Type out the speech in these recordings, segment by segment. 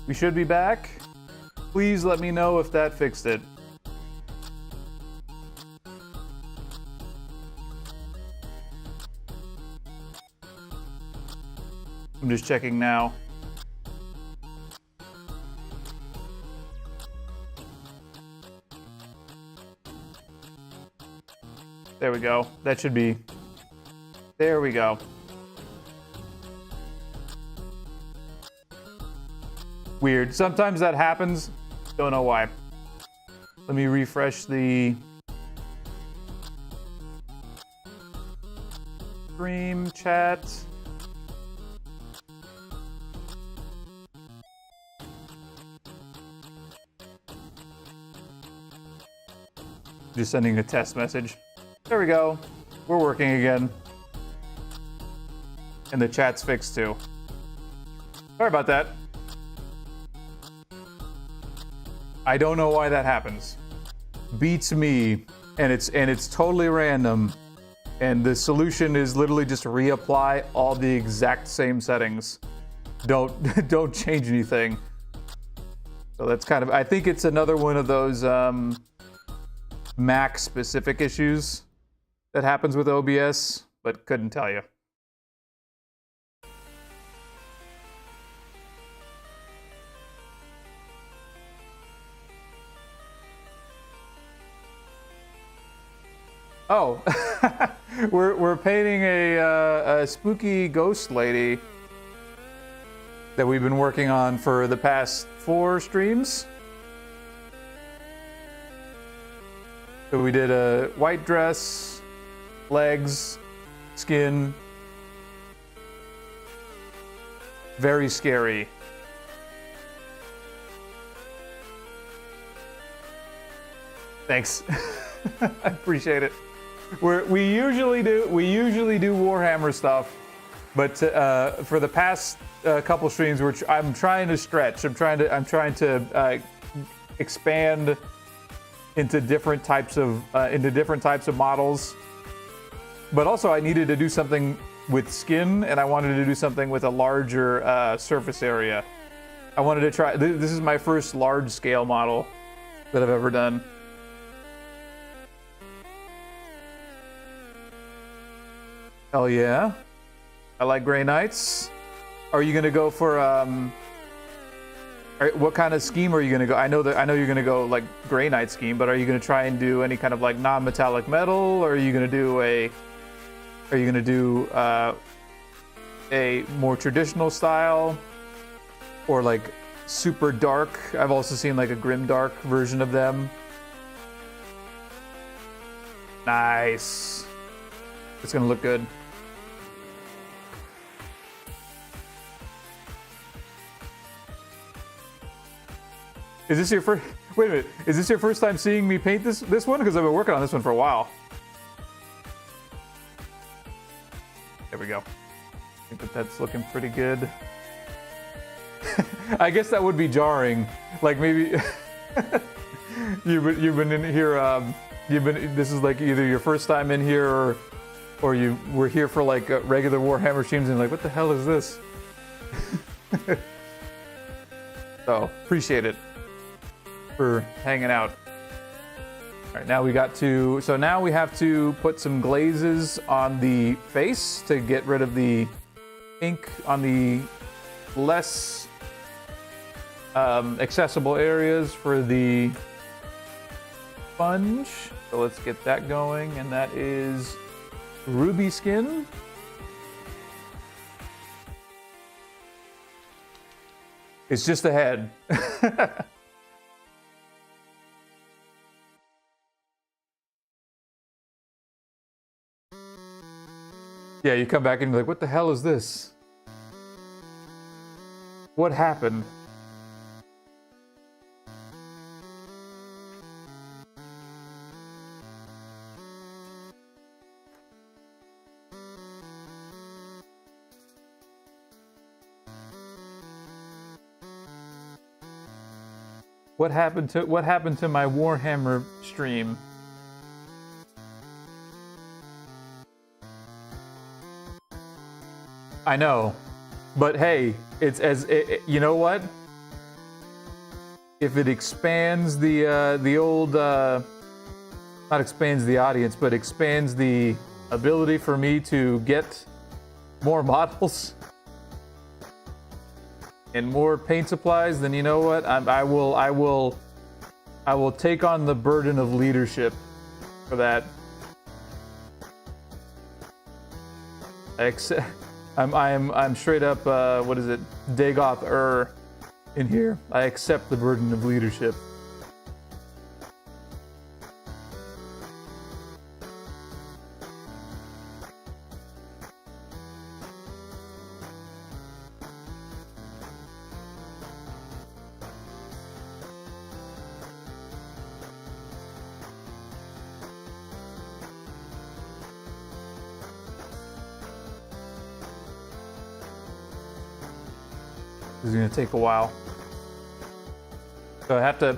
We should be back. Please let me know if that fixed it. I'm just checking now. There we go. That should be... There we go. Weird. Sometimes that happens. Don't know why. Let me refresh the stream chat. Just sending a test message. There we go. We're working again. And the chat's fixed too. Sorry about that. I don't know why that happens. Beats me, and it's totally random. And the solution is literally just reapply all the exact same settings. Don't change anything. So that's kind of, I think it's another one of those Mac specific issues that happens with OBS, but couldn't tell you. Oh, we're painting a spooky ghost lady that we've been working on for the past 4 streams. So we did a white dress, legs, skin. Very scary. Thanks. I appreciate it. We usually do Warhammer stuff, but for the past couple streams, I'm trying to stretch. I'm trying to expand into different types of models. But also, I needed to do something with skin, and I wanted to do something with a larger surface area. I wanted to try. This is my first large-scale model that I've ever done. Hell yeah. I like Grey Knights. Are you gonna go for what kind of scheme are you gonna go? I know you're gonna go like Grey Knight scheme, but are you gonna try and do any kind of like non-metallic metal, or are you gonna do a more traditional style, or like super dark? I've also seen like a grim dark version of them. Nice. It's gonna look good. Is this your first? Wait a minute. Is this your first time seeing me paint this one? Because I've been working on this one for a while. There we go. I think that's looking pretty good. I guess that would be jarring. Like maybe you've been in here. This is like either your first time in here or you were here for like regular Warhammer streams and like, what the hell is this? So appreciate it for hanging out. All right, now we have to put some glazes on the face to get rid of the ink on the less accessible areas for the sponge. So let's get that going, and that is ruby skin. It's just a head. Yeah, you come back and you're like, what the hell is this? What happened? What happened to my Warhammer stream? I know, but hey, you know what? if it expands the old, not expands the audience, but expands the ability for me to get more models and more paint supplies, then you know what? I will take on the burden of leadership for that. I'm straight up, what is it? Dagoth in here. I accept the burden of leadership. This is going to take a while. So I have to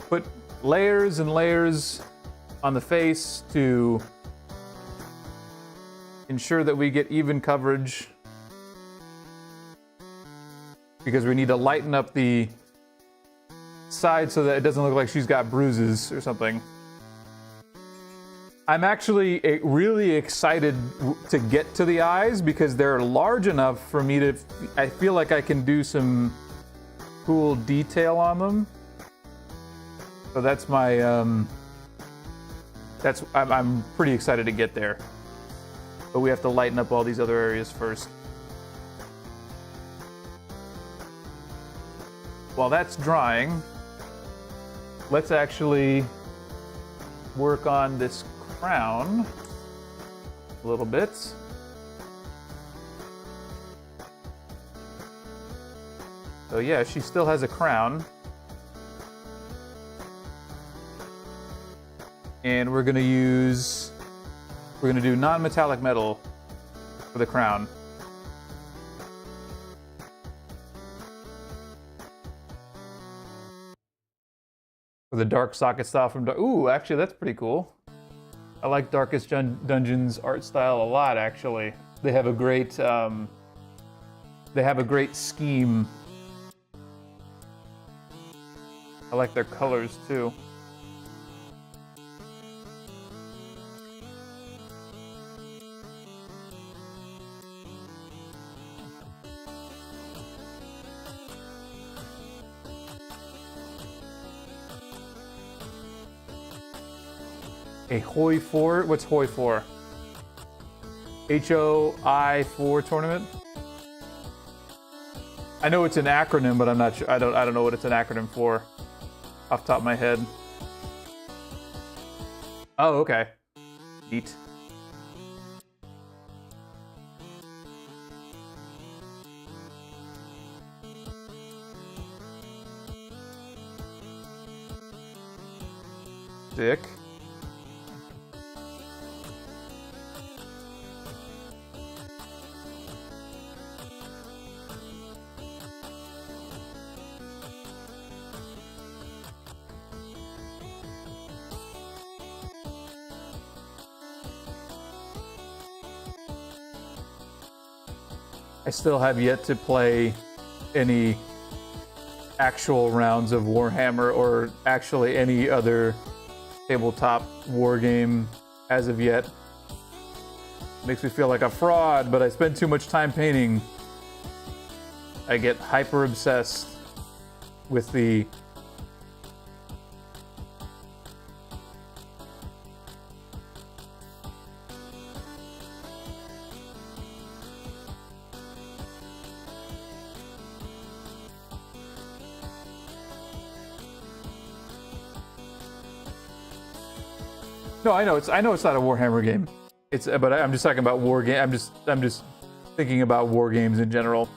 put layers and layers on the face to ensure that we get even coverage, because we need to lighten up the side so that it doesn't look like she's got bruises or something. I'm actually really excited to get to the eyes because they're large enough for me to, I feel like I can do some cool detail on them. So that's my, I'm pretty excited to get there. But we have to lighten up all these other areas first. While that's drying, let's actually work on this crown a little bit. So yeah, she still has a crown. And we're gonna do non-metallic metal for the crown. For the dark socket style from ooh, actually that's pretty cool. I like Darkest Dungeon's art style a lot, actually. They have a great scheme. I like their colors too. A Hoi 4? What's Hoi 4? HOI4 tournament? I know it's an acronym, but I'm not sure. I don't know what it's an acronym for off the top of my head. Oh, okay. Neat. Sick. I still have yet to play any actual rounds of Warhammer or actually any other tabletop war game as of yet. Makes me feel like a fraud, but I spend too much time painting. I get hyper obsessed with the No, I know it's not a Warhammer game. But I'm just talking about war game. I'm just thinking about war games in general.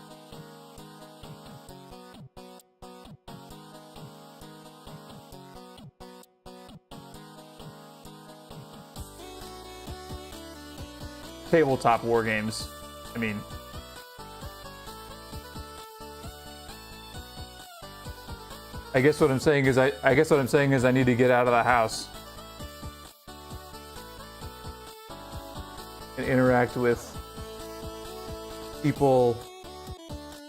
Tabletop war games. I mean, I guess what I'm saying is I need to get out of the house and interact with people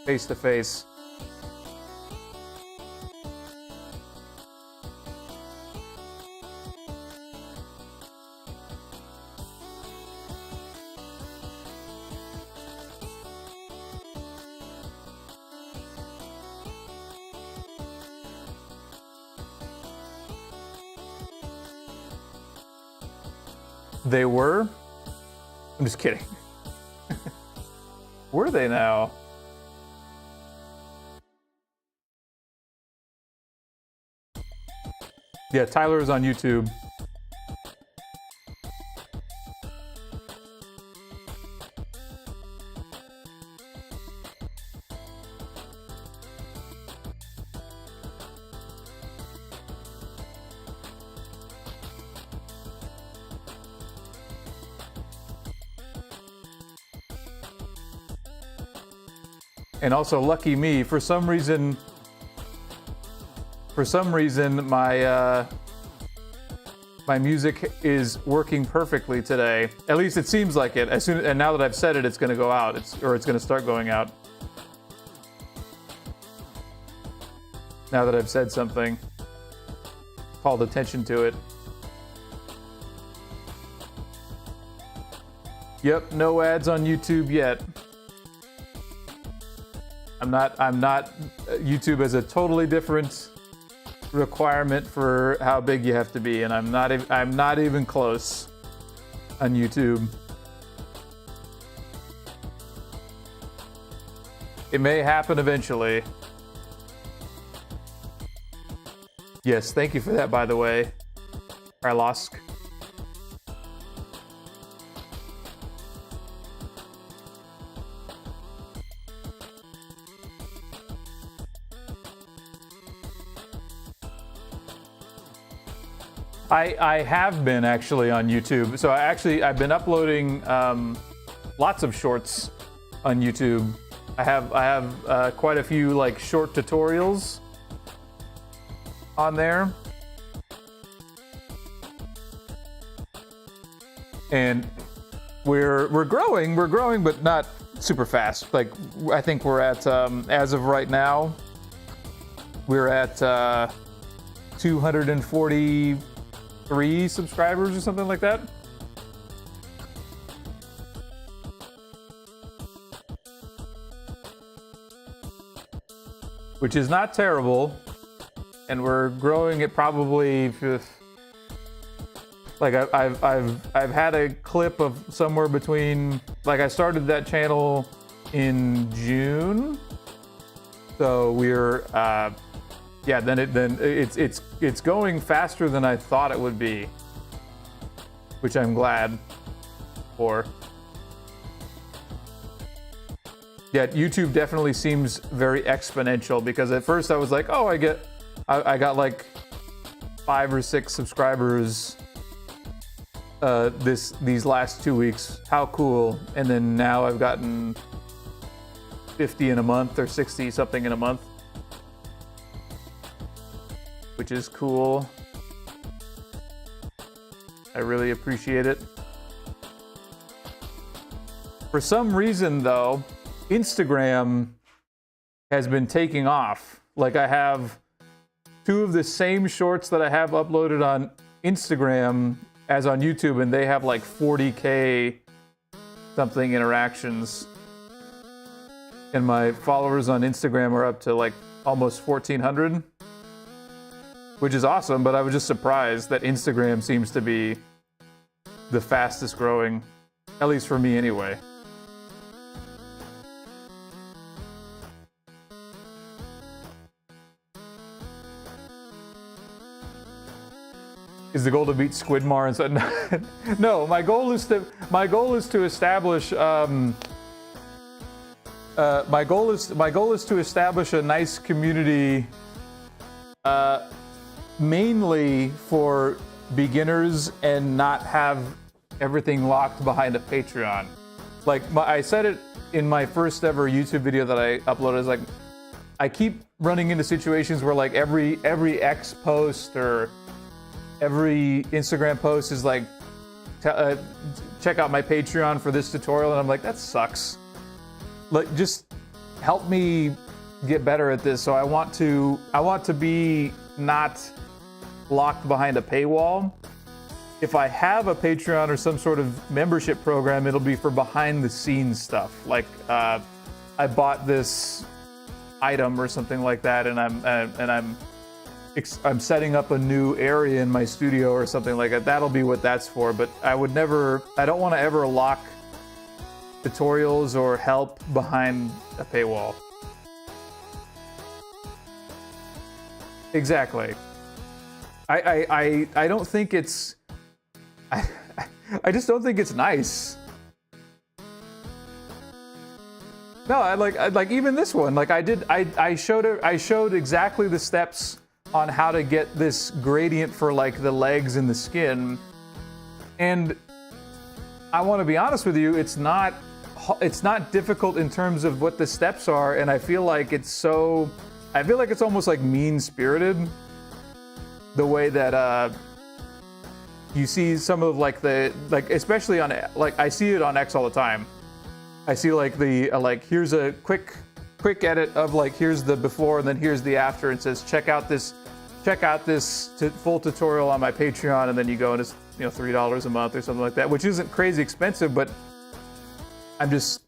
face to face. They were? I'm just kidding. Were they now? Yeah, Tyler is on YouTube. And also, lucky me, for some reason my my music is working perfectly today. At least it seems like it. And now that I've said it, it's going to go out. It's going to start going out. Now that I've said something, called attention to it. Yep, no ads on YouTube yet. I'm not, YouTube has a totally different requirement for how big you have to be, and I'm not even close on YouTube. It may happen eventually. Yes, thank you for that, by the way, Arlosk. I have been actually on YouTube. So I've been uploading lots of shorts on YouTube. I have quite a few like short tutorials on there. And we're growing, but not super fast. Like I think we're at as of right now, we're at 243 subscribers or something like that. Which is not terrible, and we're growing it probably. Like I've had a clip of somewhere between, like I started that channel in June, so we're yeah, then it's going faster than I thought it would be, which I'm glad for. Yeah, YouTube definitely seems very exponential, because at first I was like, oh, I got like 5 or 6 subscribers these last 2 weeks. How cool. And then now I've gotten 50 in a month or 60 something in a month, which is cool. I really appreciate it. For some reason though, Instagram has been taking off. Like I have 2 of the same shorts that I have uploaded on Instagram as on YouTube, and they have like 40K something interactions. And my followers on Instagram are up to like almost 1,400, which is awesome, but I was just surprised that Instagram seems to be the fastest growing, at least for me anyway. Is the goal to beat Squidmar and so? No, my goal is to establish my goal is to establish a nice community, mainly for beginners, and not have everything locked behind a Patreon. Like I said it in my first ever YouTube video that I uploaded. Is like I keep running into situations where like every X post or every Instagram post is like, check out my Patreon for this tutorial, and I'm like, that sucks. Like, just help me get better at this. So I want to be not locked behind a paywall. If I have a Patreon or some sort of membership program, it'll be for behind the scenes stuff. Like I bought this item or something like that, and I'm I'm setting up a new area in my studio or something like that, that'll be what that's for. But I don't want to ever lock tutorials or help behind a paywall. Exactly. I don't think it's, I just don't think it's nice. No, I like even this one. Like I showed exactly the steps on how to get this gradient for like the legs and the skin. And I want to be honest with you, it's not difficult in terms of what the steps are, and I feel like it's almost like mean-spirited, the way that you see some of like especially on, like, I see it on X all the time. I see like here's a quick edit of like, here's the before and then here's the after, and says check out this full tutorial on my Patreon, and then you go and it's $3 a month or something like that, which isn't crazy expensive, but I don't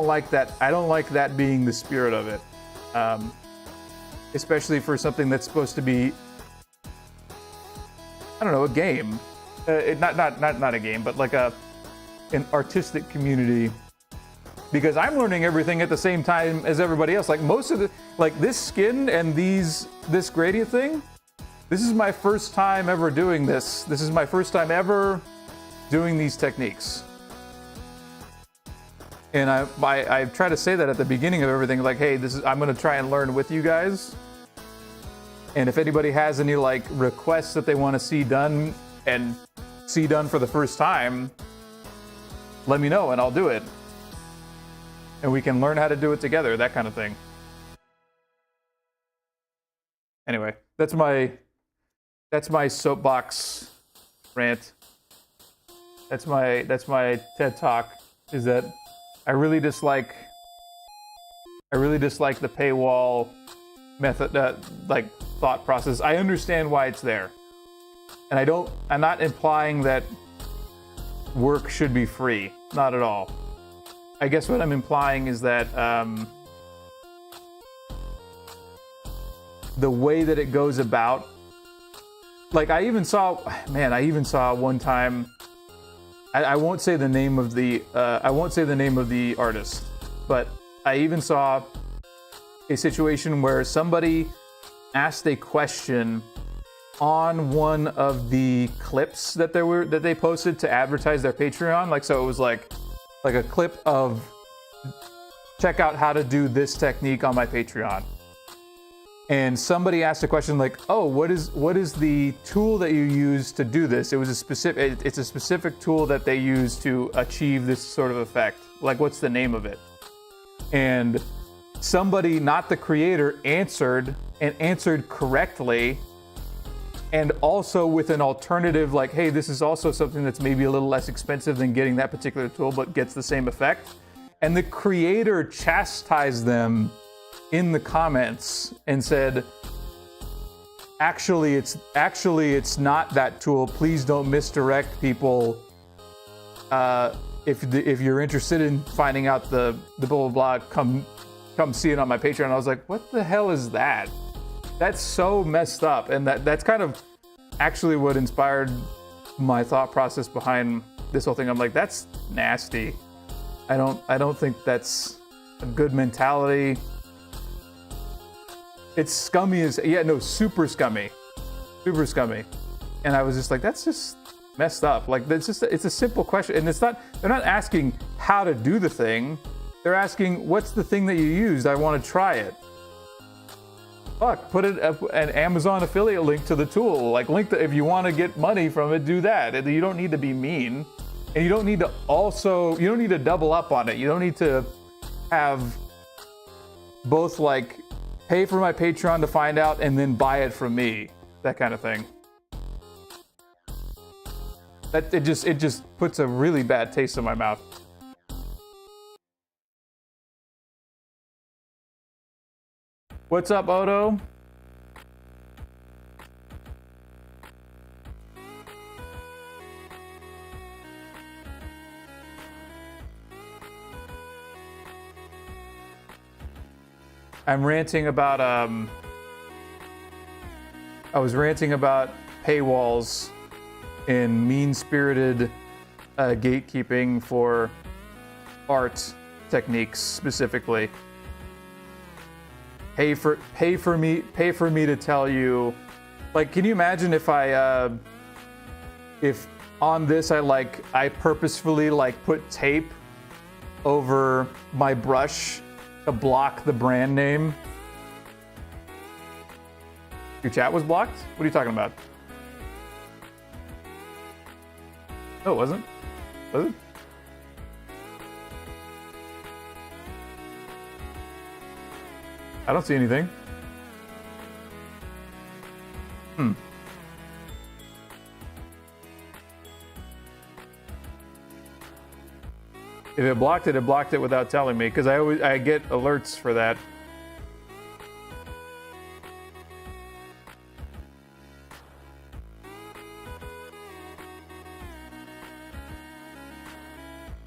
like that. I don't like that being the spirit of it, especially for something that's supposed to be, I don't know, a game. Not a game, but like an artistic community. Because I'm learning everything at the same time as everybody else. Like most of this skin and this gradient thing, this is my first time ever doing this. This is my first time ever doing these techniques. And I try to say that at the beginning of everything, like, hey, I'm gonna try and learn with you guys. And if anybody has any like requests that they want to see done for the first time, let me know and I'll do it. And we can learn how to do it together, that kind of thing. Anyway, that's my soapbox rant. That's my TED Talk, is that I really dislike the paywall method, like thought process. I understand why it's there. And I'm not implying that work should be free. Not at all. I guess what I'm implying is that the way that it goes about, like I even saw one time, I won't say the name of the artist, but I even saw a situation where somebody asked a question on one of the clips that they posted to advertise their Patreon. Like, so it was like a clip of, check out how to do this technique on my Patreon. And somebody asked a question like, oh, what is the tool that you use to do this? It's a specific tool that they use to achieve this sort of effect. Like, what's the name of it? And somebody, not the creator, answered correctly, and also with an alternative, like, hey, this is also something that's maybe a little less expensive than getting that particular tool, but gets the same effect. And the creator chastised them in the comments and said, actually it's not that tool. Please don't misdirect people. If you're interested in finding out the blah blah blah, come see it on my Patreon. I was like, what the hell is that? That's so messed up. And that's kind of actually what inspired my thought process behind this whole thing. I'm like, that's nasty. I don't think that's a good mentality. It's scummy as, super scummy. Super scummy. And I was just like, that's just messed up. Like, it's a simple question. And they're not asking how to do the thing. They're asking, what's the thing that you used? I want to try it. Fuck, put an Amazon affiliate link to the tool. Like, if you want to get money from it, do that. You don't need to be mean. And you don't need to double up on it. You don't need to have both, like, pay for my Patreon to find out and then buy it from me. That kind of thing. It just puts a really bad taste in my mouth. What's up, Odo? I'm ranting about I was ranting about paywalls and mean-spirited gatekeeping for art techniques specifically. Pay for me to tell you. Like, can you imagine if if on this I purposefully put tape over my brush to block the brand name? Your chat was blocked? What are you talking about? No, it wasn't. Was it? I don't see anything. If it blocked it without telling me, because I get alerts for that.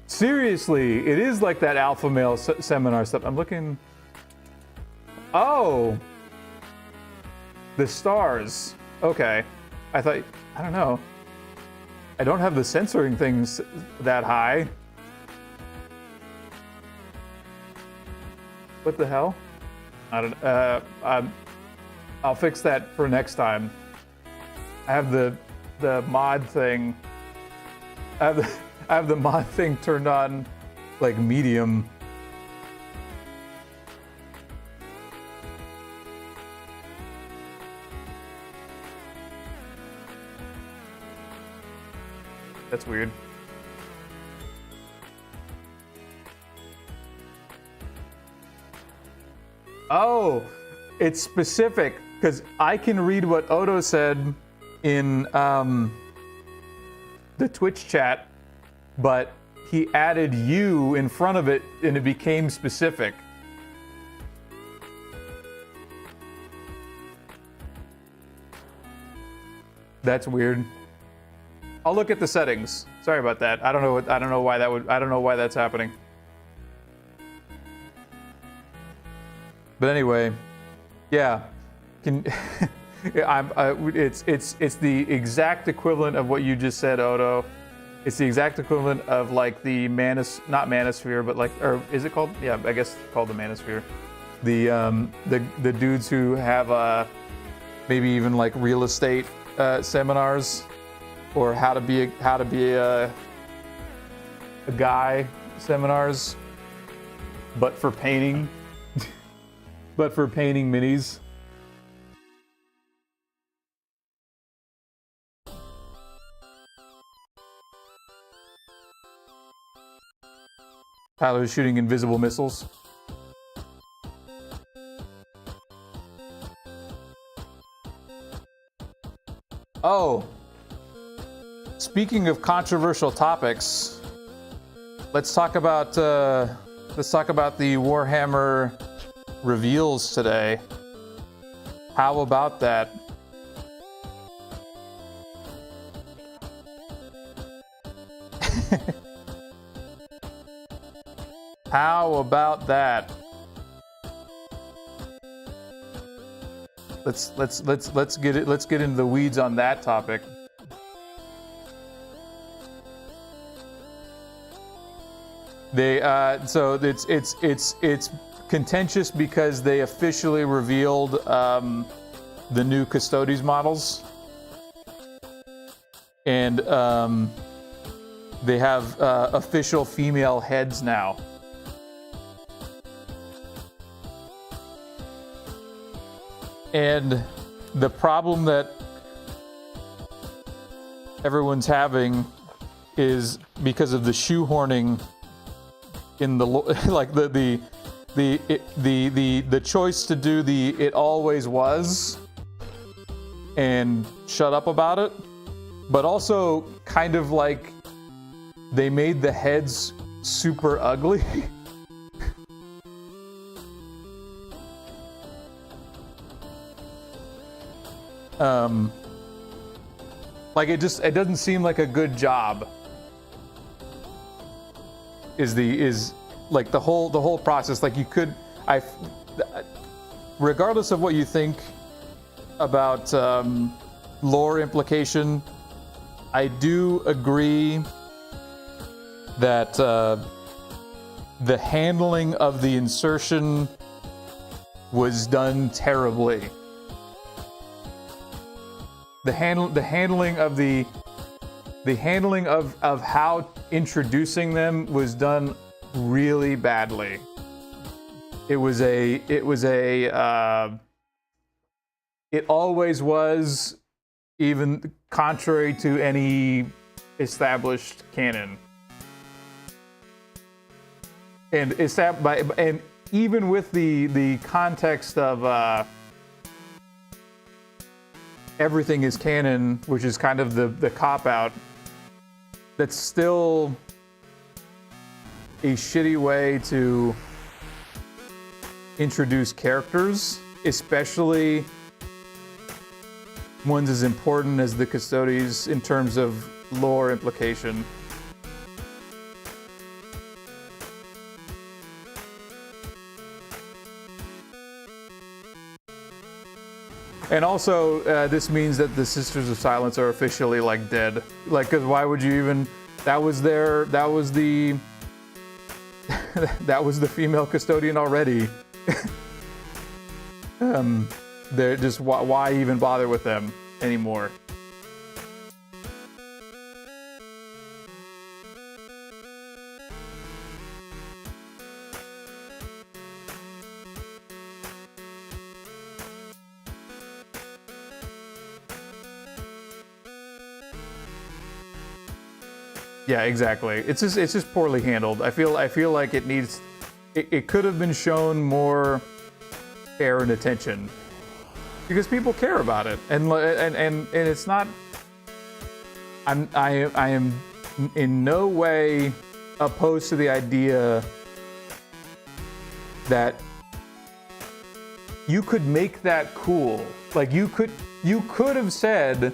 Seriously, it is like that alpha male seminar stuff. I'm looking. Oh, the stars. Okay, I don't know. I don't have the censoring things that high. What the hell? I don't. I'll fix that for next time. I have the mod thing. I have the mod thing turned on, like medium. That's weird. Oh, it's specific because I can read what Odo said in the Twitch chat, but he added you in front of it and it became specific. That's weird. I'll look at the settings. Sorry about that. I don't know why that's happening. But anyway, yeah. It's the exact equivalent of what you just said, Odo. It's the exact equivalent of like the not manosphere, but like, or is it called? Yeah, I guess it's called the manosphere. The dudes who have maybe even like real estate seminars, or how to be a guy seminars, but for painting, but for painting minis. Tyler's shooting invisible missiles. Oh, speaking of controversial topics, let's talk about the Warhammer reveals today. How about that? How about that? Let's get into the weeds on that topic. So it's contentious because they officially revealed the new Custodes models, and they have official female heads now. And the problem that everyone's having is because of the shoehorning in the like the choice to do the "it always was" and shut up about it, but also kind of like they made the heads super ugly. Like it doesn't seem like a good job. Is like the whole process. Like you could, regardless of what you think about lore implication. I do agree that the handling of the insertion was done terribly. The handling of how introducing them was done really badly. It always was, even contrary to any established canon. And even with the context of everything is canon, which is kind of the cop-out, that's still a shitty way to introduce characters, especially ones as important as the Custodes in terms of lore implication. And also, this means that the Sisters of Silence are officially like dead. Like, cause why would you even? That was the that was the female custodian already. They're just why even bother with them anymore? Yeah, exactly. It's just poorly handled. I feel like it could have been shown more care and attention, because people care about it, and it's not. I am in no way opposed to the idea that you could make that cool. Like you could have said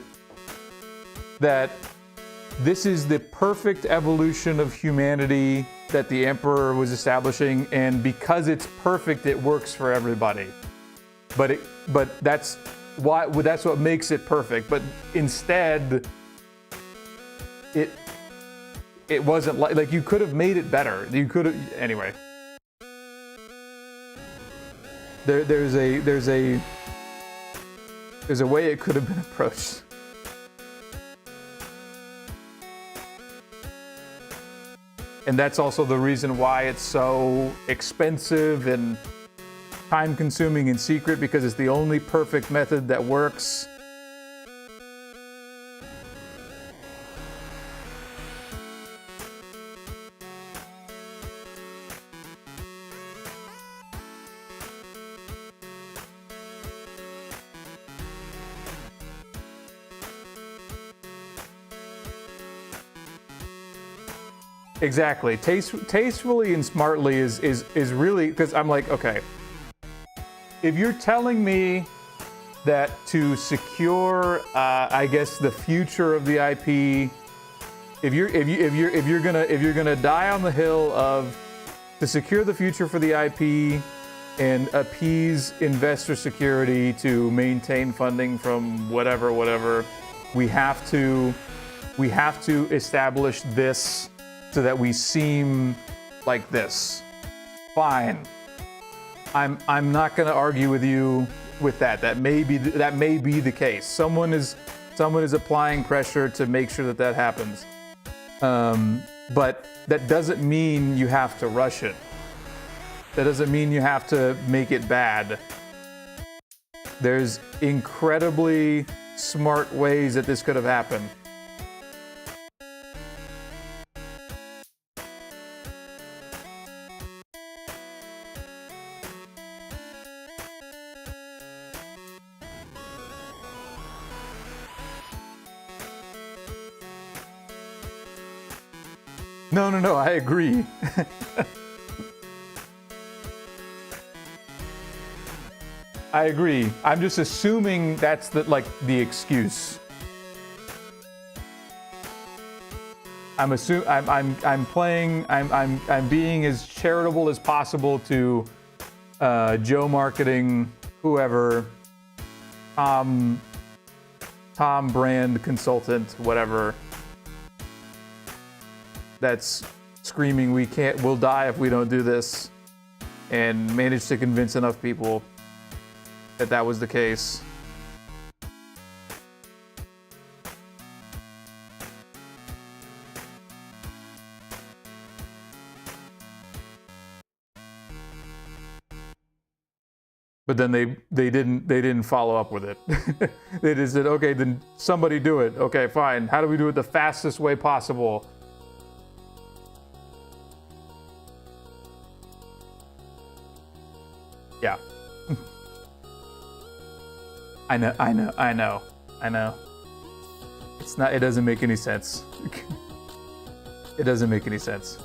that this is the perfect evolution of humanity that the Emperor was establishing, and because it's perfect, it works for everybody. But that's what makes it perfect. But instead, it wasn't like you could have made it better. You could have anyway. There's a way it could have been approached. And that's also the reason why it's so expensive and time-consuming and secret, because it's the only perfect method that works. Exactly. Tastefully and smartly is really, because I'm like, okay, if you're telling me that to secure, I guess, the future of the IP, if you're gonna die on the hill of to secure the future for the IP and appease investor security to maintain funding from whatever, we have to establish this so that we seem like this. Fine. I'm not going to argue with you with that. That may be the case. Someone is applying pressure to make sure that happens. But that doesn't mean you have to rush it. That doesn't mean you have to make it bad. There's incredibly smart ways that this could have happened. No, I agree. I agree. I'm just assuming that's the excuse. I'm being as charitable as possible to Joe Marketing, whoever, Tom brand consultant, whatever, that's screaming we'll die if we don't do this, and managed to convince enough people that that was the case. But then they didn't follow up with it. They just said, okay, then somebody do it. Okay, fine. How do we do it the fastest way possible? Yeah. I know. It doesn't make any sense. It doesn't make any sense.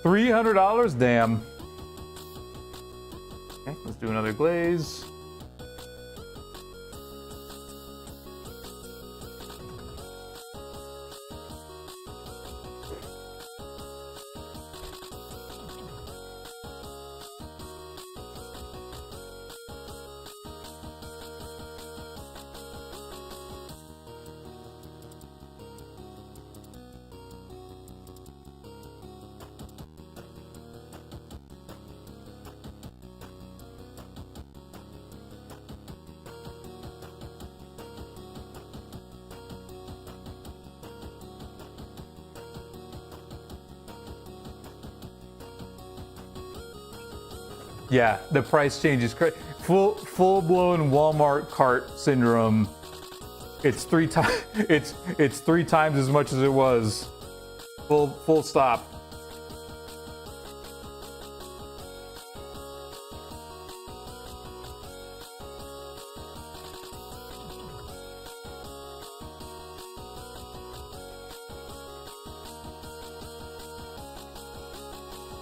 $300? Damn. Okay, let's do another glaze. Yeah, the price change is crazy. Full-blown Walmart cart syndrome. It's three times. It's 3 times as much as it was. Full stop.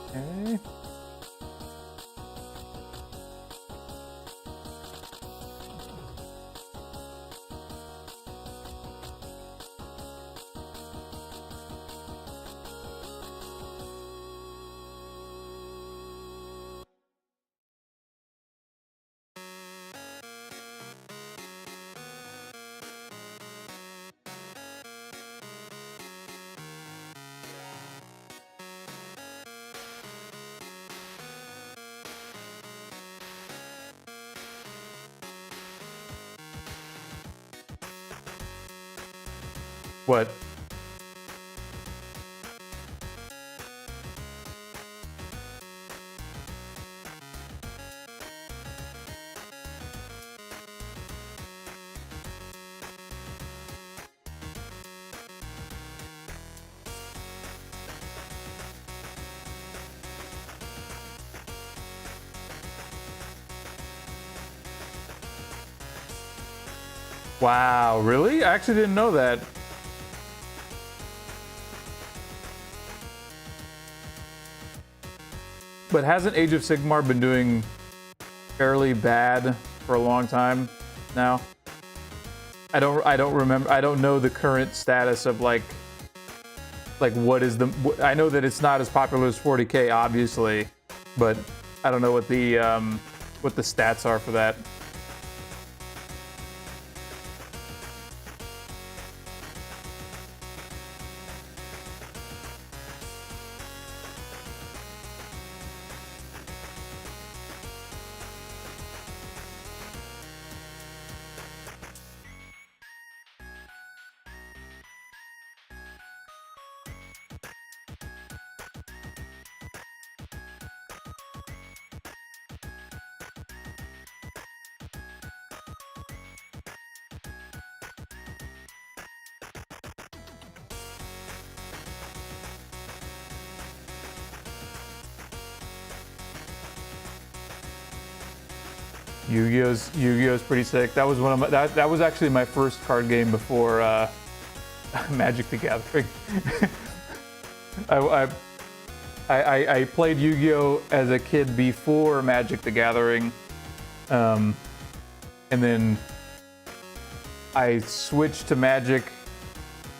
Okay. What? Wow, really? I actually didn't know that. But hasn't Age of Sigmar been doing fairly bad for a long time now? I don't remember. I don't know the current status of like what is the. I know that it's not as popular as 40K, obviously, but I don't know what the stats are for that. Yu-Gi-Oh's pretty sick. That was one of my that was actually my first card game before Magic the Gathering. I played Yu-Gi-Oh as a kid before Magic the Gathering, and then I switched to Magic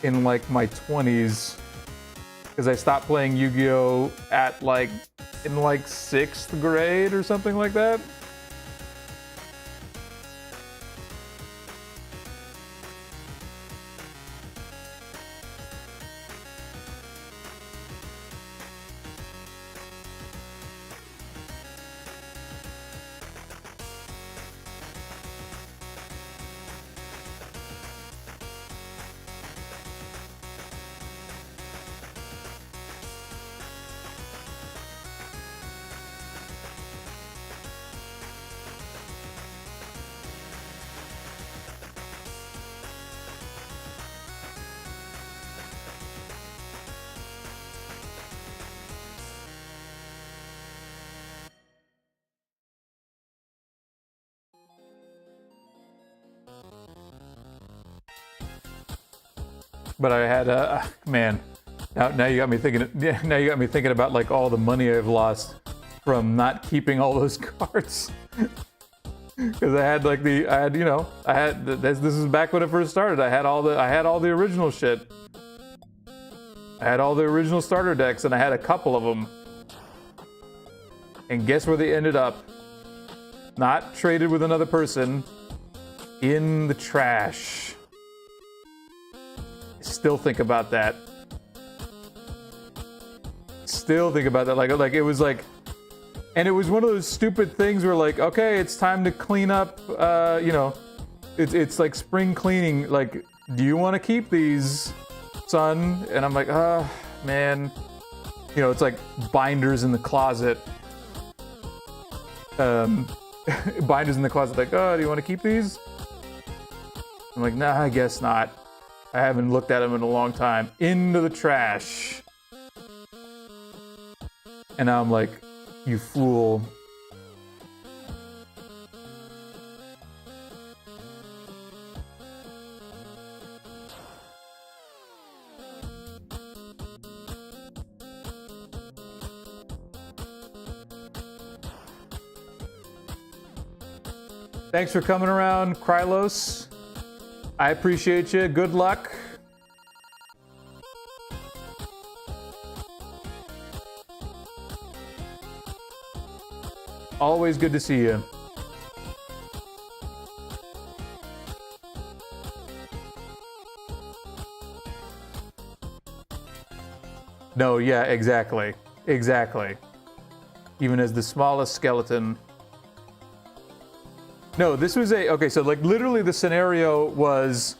in like my 20s because I stopped playing Yu-Gi-Oh at like in like 6th grade or something like that. But I had man. Now you got me thinking. Yeah, now you got me thinking about like all the money I've lost from not keeping all those cards. Because I had like this is back when it first started. I had all the original shit. I had all the original starter decks, and I had a couple of them. And guess where they ended up? Not traded with another person. In the trash. Still think about that. Still think about that. Like it was like, and it was one of those stupid things where like, okay, it's time to clean up. It's like spring cleaning. Like, do you want to keep these, son? And I'm like, man. It's like binders in the closet. Binders in the closet. Like, do you want to keep these? I'm like, nah, I guess not. I haven't looked at them in a long time. Into the trash. And now I'm like, you fool. Thanks for coming around, Krylos. I appreciate you. Good luck. Always good to see you. No, yeah, exactly. Exactly. Even as the smallest skeleton. No, this was okay, so like literally the scenario was,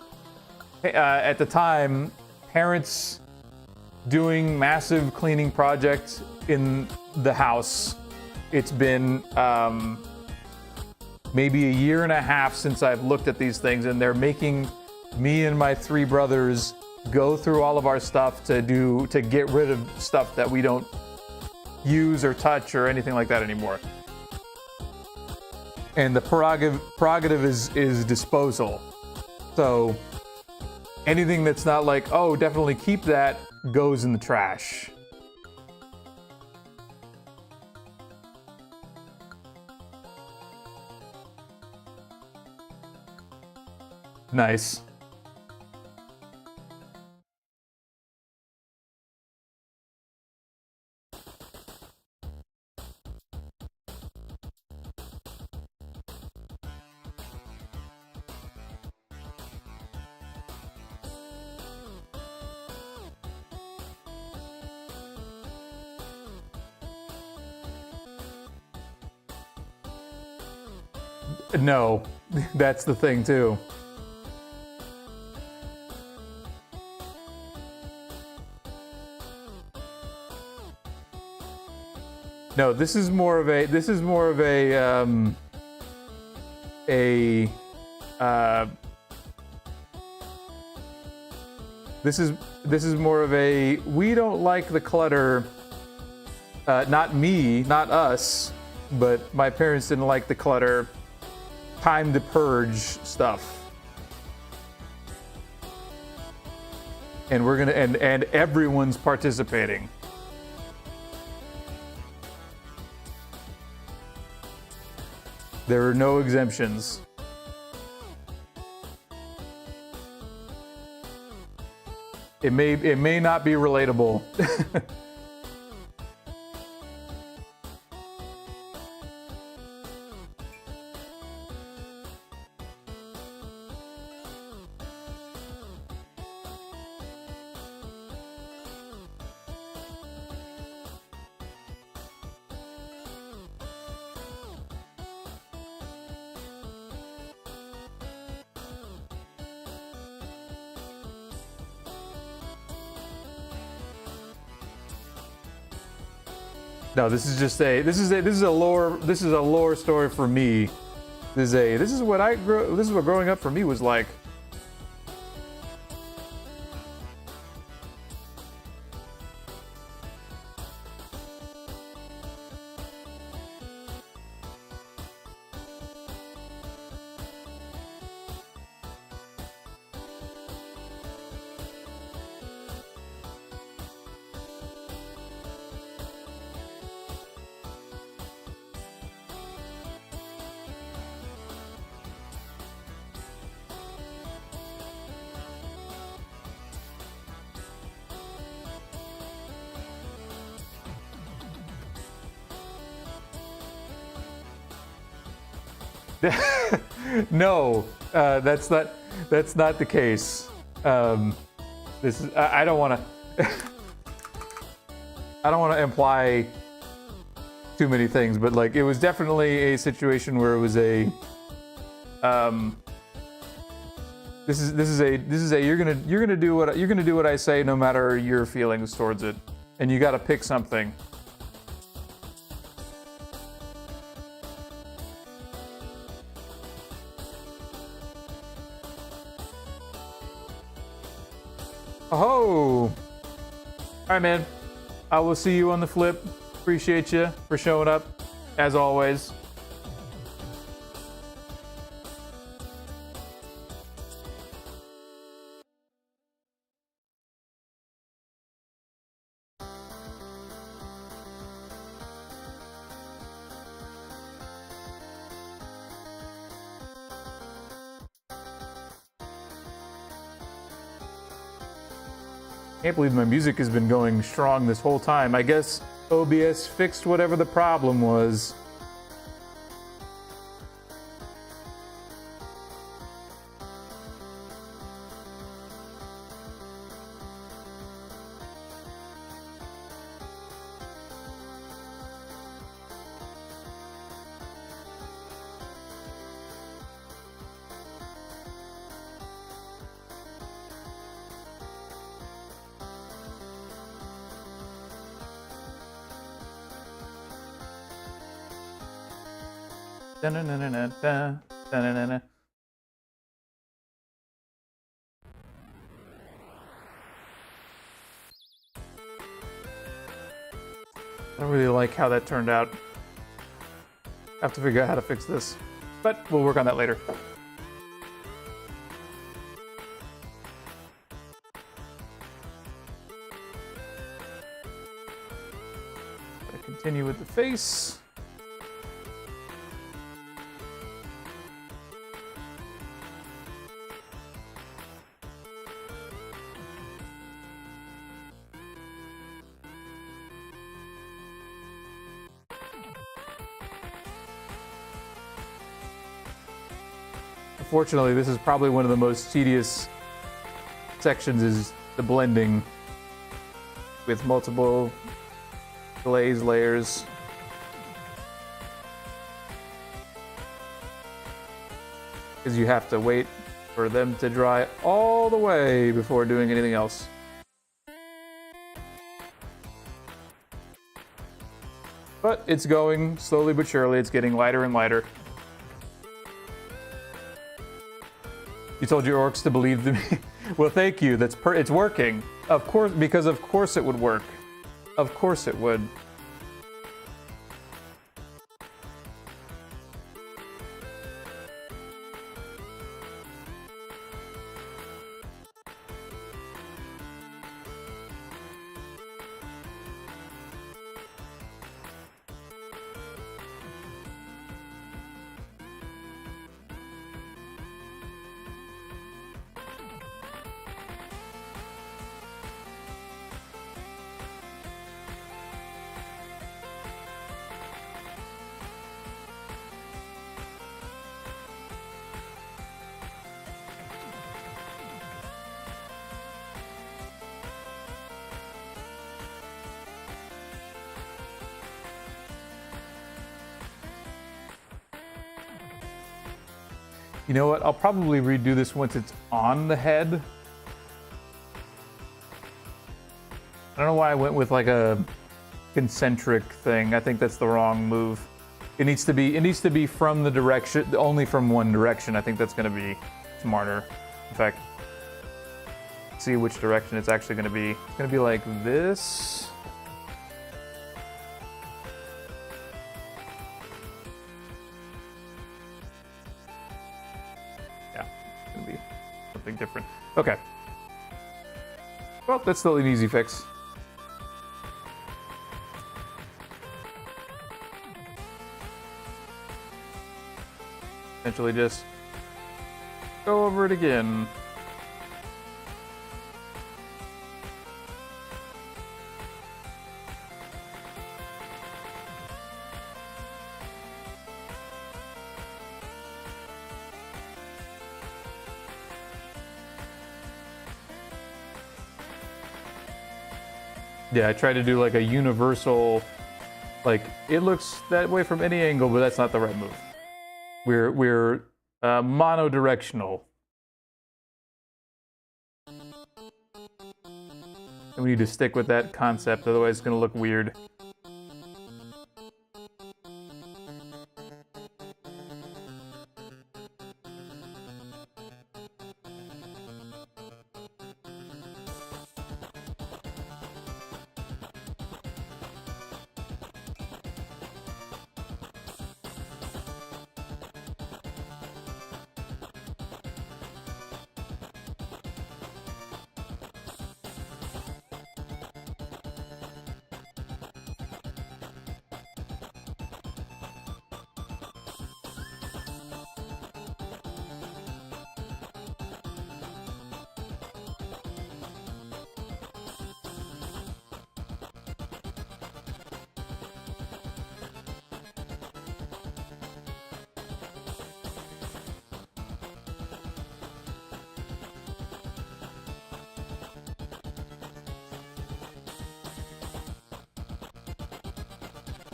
at the time, parents doing massive cleaning projects in the house. It's been maybe a year and a half since I've looked at these things, and they're making me and my 3 brothers go through all of our stuff to get rid of stuff that we don't use or touch or anything like that anymore. And the prerogative is disposal. So anything that's not like, oh, definitely keep that, goes in the trash. Nice. No, that's the thing too. No, this is more of a this is more of a we don't like the clutter. Not me, not us, but my parents didn't like the clutter. Time to purge stuff. And we're gonna and everyone's participating. There are no exemptions. It may not be relatable. No, this is just this is a lore story for me. This is what growing up for me was like. No, that's not the case. This is I don't want to I don't want to imply too many things, but like it was definitely a situation where it was a this is a you're gonna do what I say no matter your feelings towards it, and you got to pick something. Oh, all right, man. I will see you on the flip. Appreciate you for showing up, as always. Can't believe my music has been going strong this whole time. I guess OBS fixed whatever the problem was. Da-na-na-na-na-da, da-na-na-na. I don't really like how that turned out. I have to figure out how to fix this, but we'll work on that later. Continue with the face. Unfortunately, this is probably one of the most tedious sections, is the blending with multiple glaze layers. Because you have to wait for them to dry all the way before doing anything else. But it's going slowly but surely. It's getting lighter and lighter. You told your orcs to believe me. Well, thank you. It's working. Of course, because of course it would work. Of course it would. You know what? I'll probably redo this once it's on the head. I don't know why I went with like a concentric thing. I think that's the wrong move. It needs to be from the direction, only from one direction. I think that's going to be smarter. In fact, let's see which direction it's actually going to be. It's going to be like this. Yeah, it's going to be something different. Okay. Well, that's still an easy fix. Essentially just go over it again. Yeah, I tried to do like a universal, like it looks that way from any angle, but that's not the right move. We're monodirectional. And we need to stick with that concept, otherwise it's going to look weird.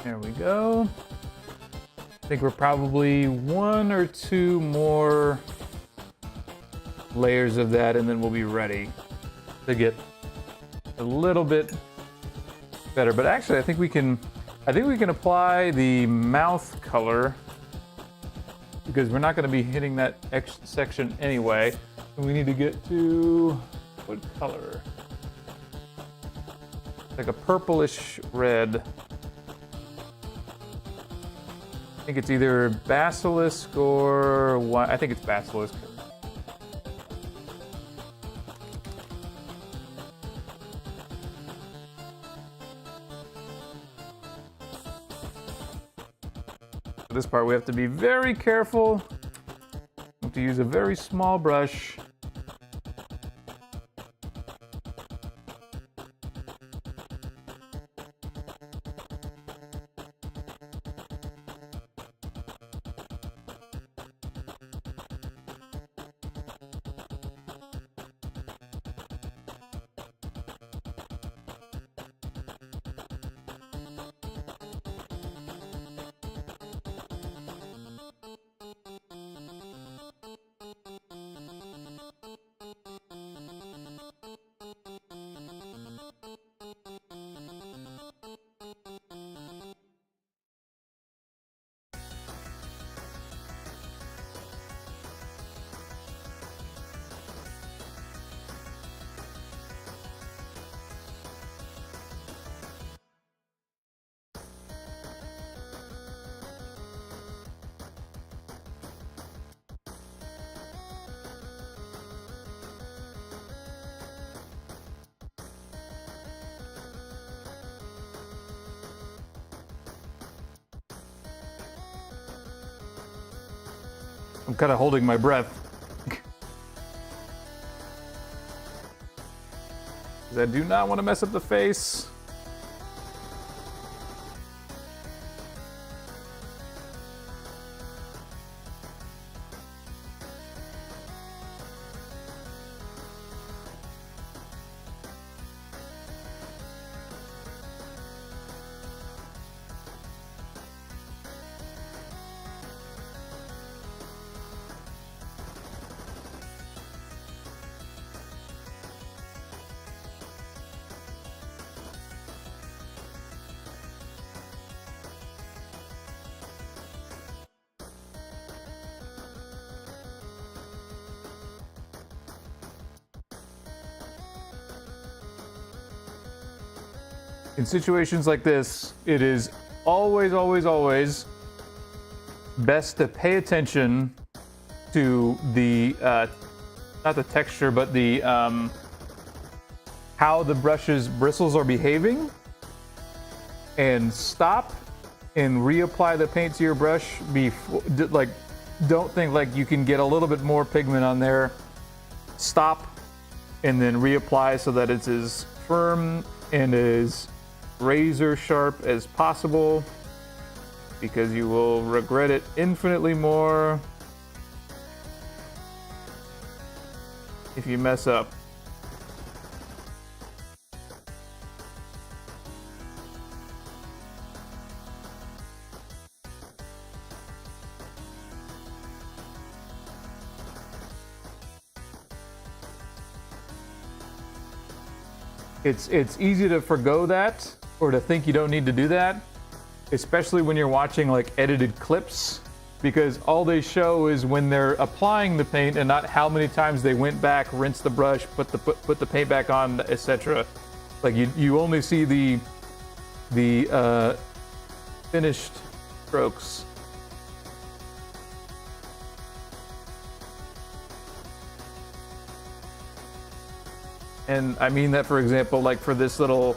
There we go. I think we're probably 1 or 2 more layers of that, and then we'll be ready to get a little bit better. But actually, I think we can apply the mouth color because we're not going to be hitting that X section anyway. And we need to get to what color? Like a purplish red. I think it's either Basilisk or I think it's Basilisk. For this part, we have to be very careful. We have to use a very small brush. I'm kind of holding my breath. Because I do not want to mess up the face. in situations like this, it is always, always, always best to pay attention to the, not the texture, but the, how the brush's bristles are behaving, and stop and reapply the paint to your brush before, like, don't think like you can get a little bit more pigment on there. Stop and then reapply so that it's as firm and as razor sharp as possible, because you will regret it infinitely more if you mess up. It's easy to forgo that, or to think you don't need to do that, especially when you're watching like edited clips, because all they show is when they're applying the paint and not how many times they went back, rinsed the brush, put the paint back on, etc. Like you only see the finished strokes. And I mean that, for example, like for this little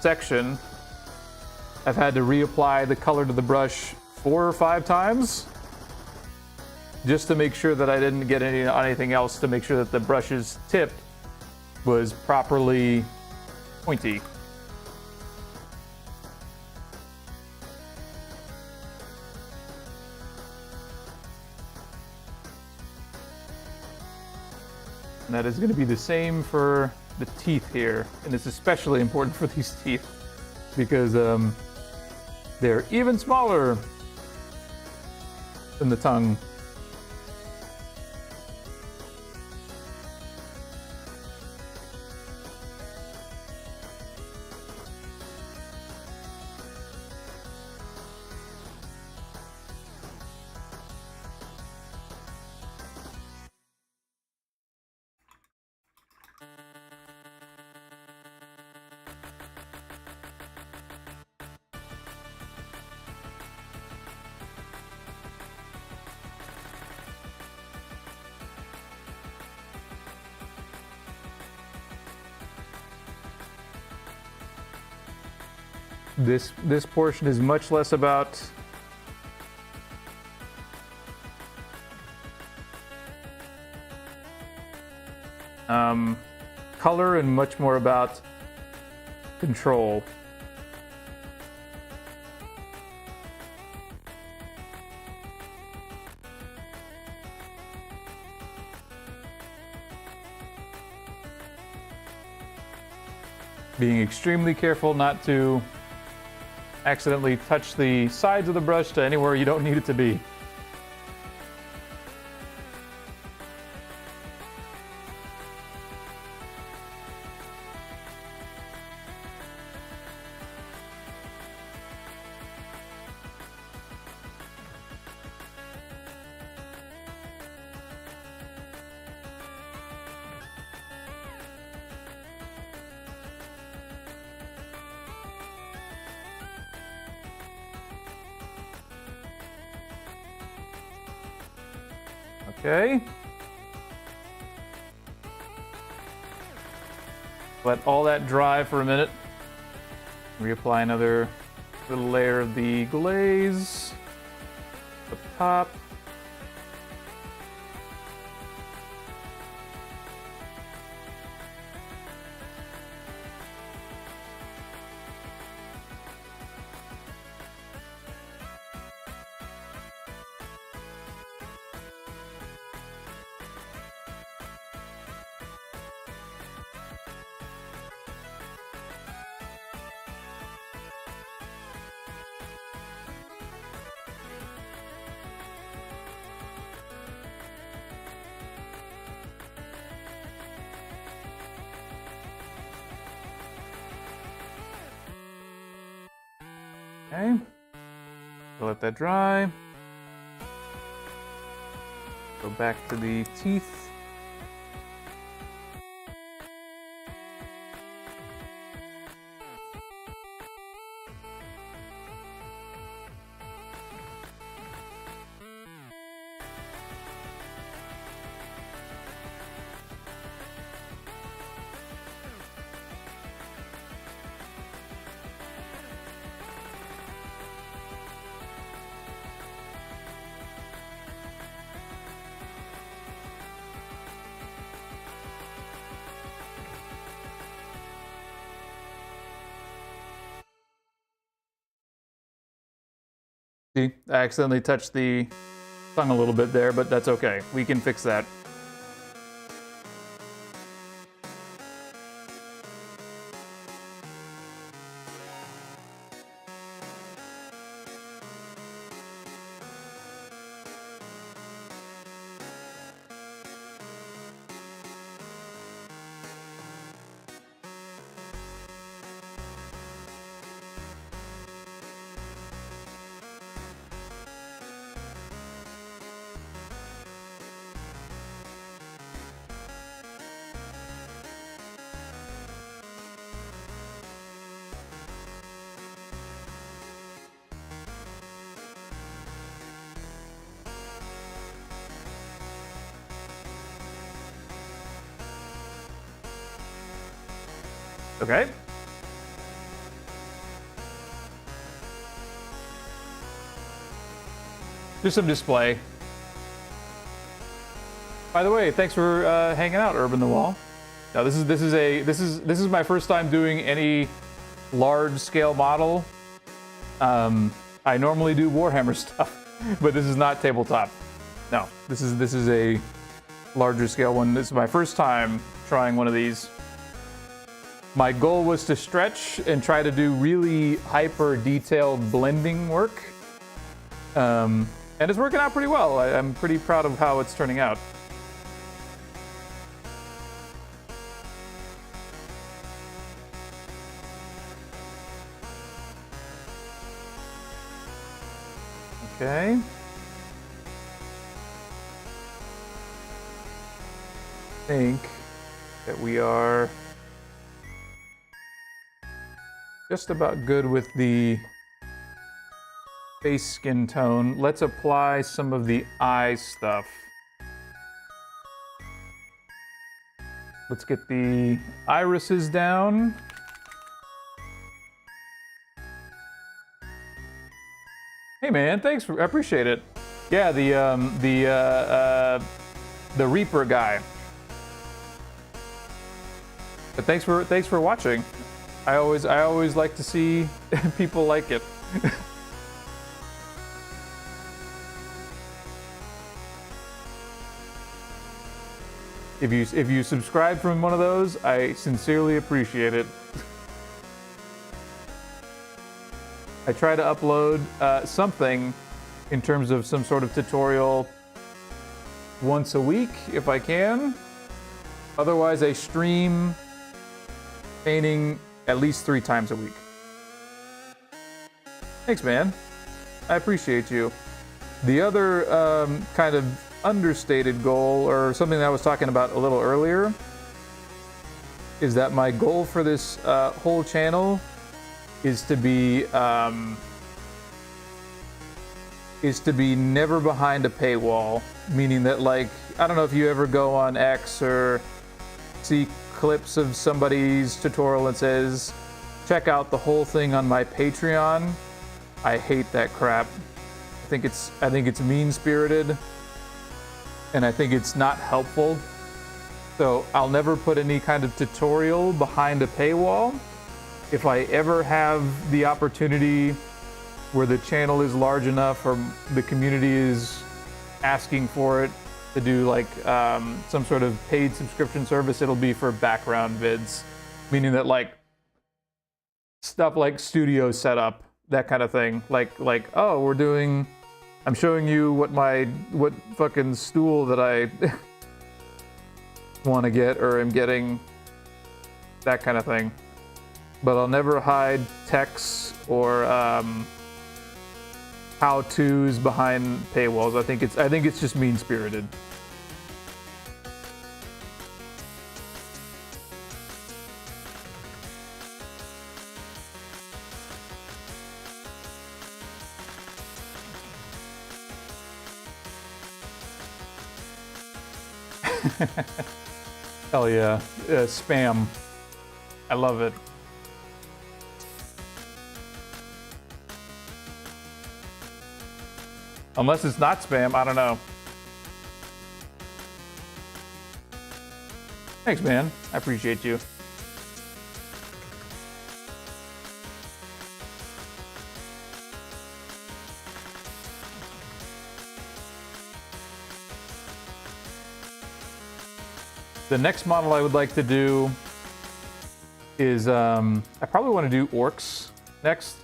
section, I've had to reapply the color to the brush 4 or 5 times just to make sure that I didn't get anything else, to make sure that the brush's tip was properly pointy. And that is going to be the same for the teeth here. And it's especially important for these teeth because they're even smaller than the tongue. This portion is much less about color and much more about control. Being extremely careful not to accidentally touch the sides of the brush to anywhere you don't need it to be. Okay. Let all that dry for a minute. Reapply another little layer of the glaze up top. Okay, let that dry. Go back to the teeth. See, I accidentally touched the tongue a little bit there, but that's okay. We can fix that. Okay. Just some display. By the way, thanks for hanging out, Urban the Wall. Now this is my first time doing any large scale model. I normally do Warhammer stuff, but this is not tabletop. No, this is a larger scale one. This is my first time trying one of these. My goal was to stretch and try to do really hyper detailed blending work. And it's working out pretty well. I'm pretty proud of how it's turning out. Okay. I think that we are just about good with the face skin tone. Let's apply some of the eye stuff. Let's get the irises down. Hey man, thanks. I appreciate it. Yeah, the Reaper guy. But thanks for watching. I always like to see people like it. If you subscribe from one of those, I sincerely appreciate it. I try to upload something in terms of some sort of tutorial once a week if I can. Otherwise, I stream painting at least 3 times a week. Thanks, man. I appreciate you. The other kind of understated goal, or something that I was talking about a little earlier, is that my goal for this whole channel is to be never behind a paywall. Meaning that, like, I don't know if you ever go on X or see clips of somebody's tutorial and says, check out the whole thing on my Patreon. I hate that crap. I think it's mean-spirited, and I think it's not helpful. So I'll never put any kind of tutorial behind a paywall. If I ever have the opportunity where the channel is large enough or the community is asking for it to do like some sort of paid subscription service, it'll be for background vids, meaning that like stuff like studio setup, that kind of thing. Like oh, I'm showing you what fucking stool that I want to get or am getting, that kind of thing. But I'll never hide texts or how-tos behind paywalls. I think it's just mean-spirited. Hell yeah, spam. I love it. Unless it's not spam, I don't know. Thanks, man. I appreciate you. The next model I would like to do is, I probably want to do orcs next.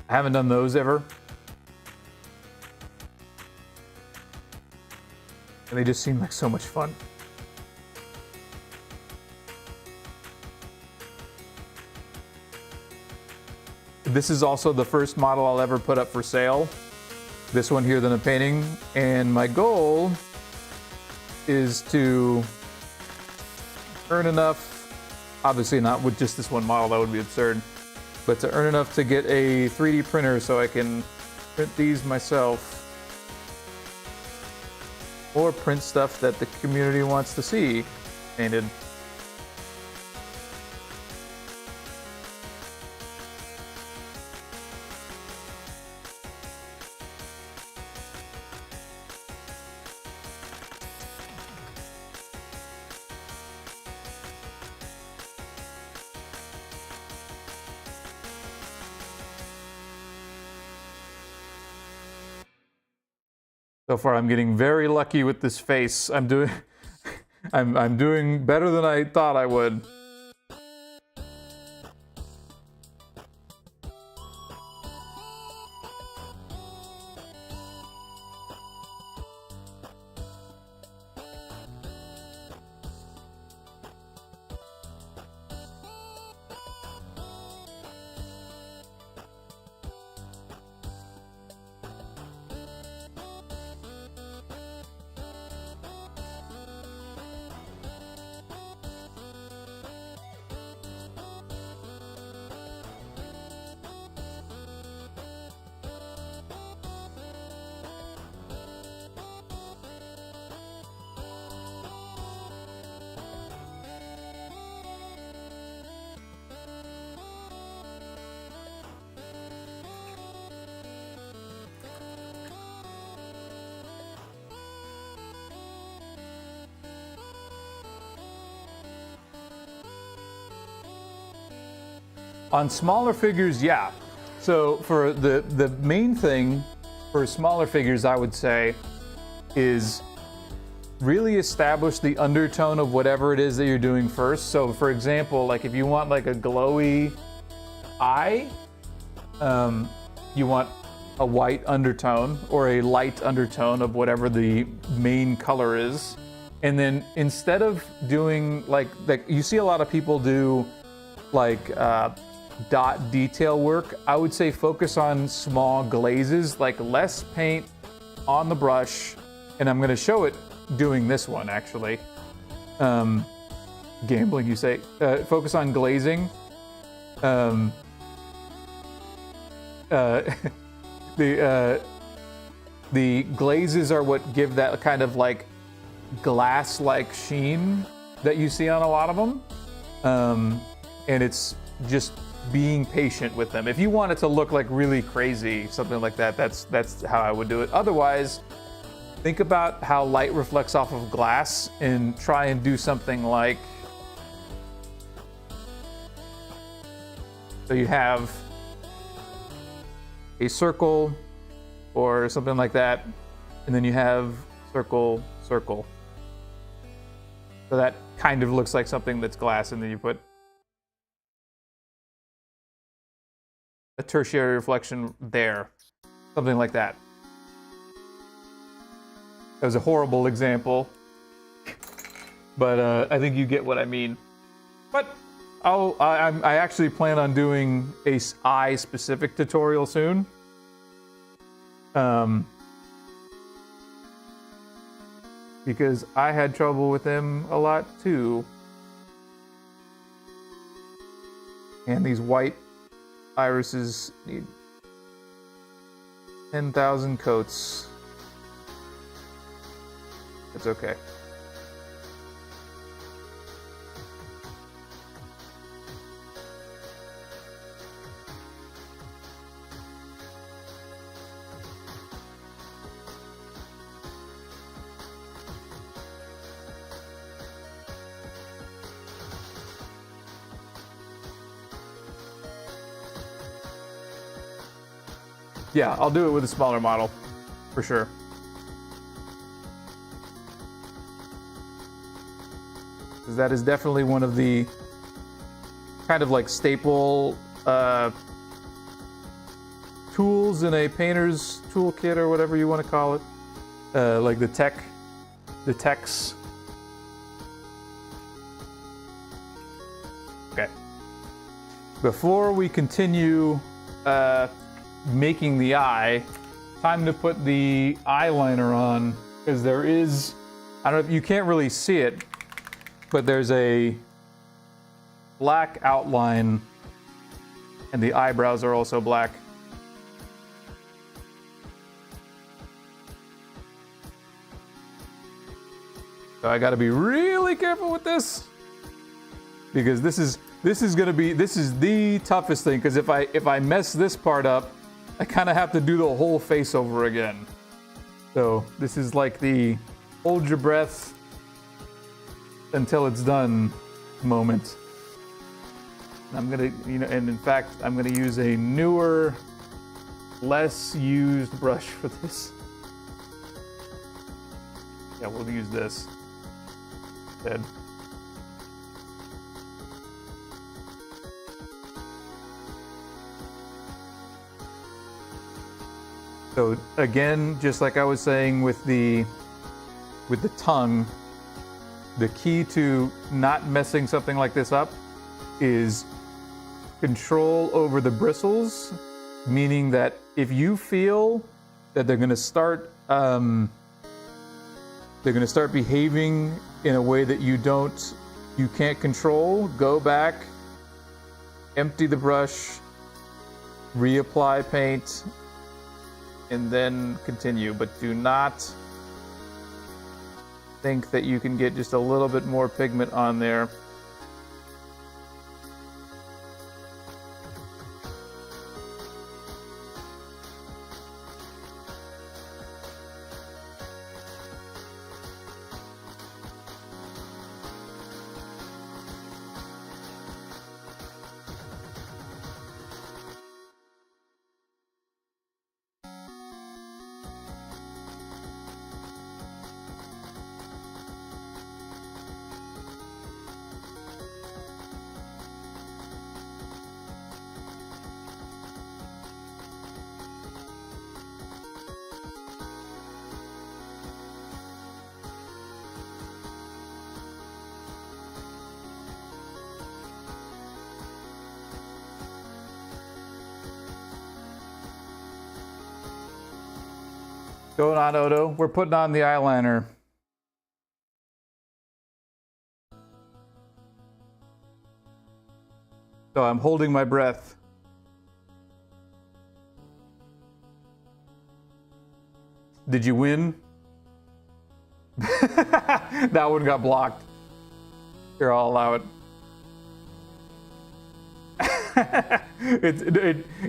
I haven't done those ever. And they just seem like so much fun. This is also the first model I'll ever put up for sale. This one here that I'm painting. And my goal is to earn enough, obviously not with just this one model, that would be absurd, but to earn enough to get a 3D printer so I can print these myself. Or print stuff that the community wants to see painted. So far, I'm getting very lucky with this face. I'm doing better than I thought I would. On smaller figures, yeah. So for the main thing for smaller figures, I would say, is really establish the undertone of whatever it is that you're doing first. So for example, like if you want like a glowy eye, you want a white undertone or a light undertone of whatever the main color is. And then instead of doing like you see a lot of people do like dot detail work, I would say focus on small glazes, like less paint on the brush. And I'm going to show it doing this one actually. Gambling, you say. Focus on glazing. The glazes are what give that kind of like glass-like sheen that you see on a lot of them. And it's just being patient with them. If you want it to look like really crazy, something like that, that's how I would do it. Otherwise, think about how light reflects off of glass and try and do something like, so you have a circle or something like that, and then you have circle, circle. So that kind of looks like something that's glass, and then you put a tertiary reflection there, something like that. That was a horrible example, but I think you get what I mean. But I actually plan on doing a eye specific tutorial soon. Because I had trouble with them a lot too. And these white irises need 10,000 coats. It's okay. Yeah, I'll do it with a smaller model, for sure. because that is definitely one of the kind of like staple tools in a painter's toolkit or whatever you want to call it, like the techs. Okay. Before we continue making the eye, time to put the eyeliner on, because there is, I don't know if you can't really see it, but there's a black outline and the eyebrows are also black. So I got to be really careful with this, because this is the toughest thing, because if I mess this part up, I kind of have to do the whole face over again. So this is like the hold your breath until it's done moment. I'm gonna, and in fact, I'm gonna use a newer, less used brush for this. Yeah, we'll use this instead. So again, just like I was saying with the tongue, the key to not messing something like this up is control over the bristles, meaning that if you feel that they're going to start behaving in a way that you can't control, go back, empty the brush, reapply paint, and then continue. But do not think that you can get just a little bit more pigment on there. Going on, Odo. We're putting on the eyeliner. So I'm holding my breath. Did you win? That one got blocked. Here, I'll allow it.